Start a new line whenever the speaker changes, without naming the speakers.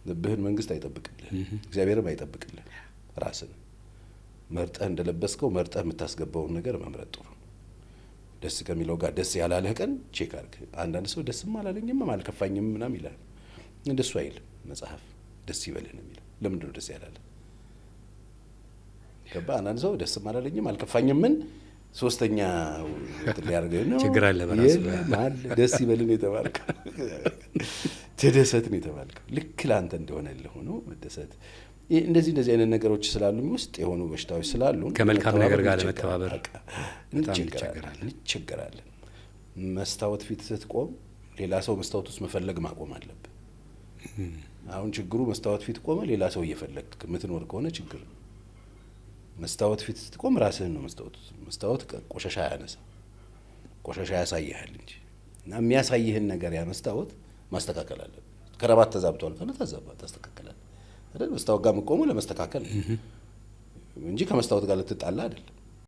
ልብህን መንግስት አይጠብቅልህ እግዚአብሔርም አይጠብቅልህ ራስን መርጠህ እንደለበስከው መርጠህ የምታስገባውን ነገር መምረጥ ጥሩ ደስ ከሚለው ጋር ደስ ያላለህ ቀን ቼክ አድርግ አንዳንድ ሰው ደስም አላለኝም አልከፋኝም ምናምን ይላል እንደሱ አይል መጽሐፍ ደስ ይበልህ ነው የሚለው ለምንድን ነው ደስ ያላለህ ገባ አንዳንድ ሰው ደስም አላለኝም አልከፋኝም ምን ሶስተኛ እንትን ሊያደርገው ነው
ችግር አለ በራሱ
ማል ደስ ይበልን የተባልከው ተደሰት ነው የተባልከው ልክ ላንተ እንደሆነልህ ሆኖ መደሰት እንደዚህ አይነት ነገሮች ስላሉ ውስጥ የሆኑ በሽታዎች ስላሉ
ከመልካም ነገር ጋር ለመተባበር
እንቸገራለን መስታወት ፊት ስትቆም ሌላ ሰው መስታወት ውስጥ መፈለግ ማቆም አለብህ አሁን ችግሩ መስታወት ፊት ቆመ ሌላ ሰው እየፈለግክ የምትኖር ከሆነ ችግር ነው መስታወት ፊት ስትቆም ራስህን ነው መስታወት ቆሻሻ ያነሳ ቆሻሻ ያሳይሃል እንጂ እና የሚያሳይህን ነገር ያ መስታወት ማስተካከል አለብህ ከረባት ተዛብቷል ካለ ታስተካክላለህ አይደል መስታወት ጋር መቆሙ ለማስተካከል እንጂ ከመስታወት ጋር ልትጣላ አይደለም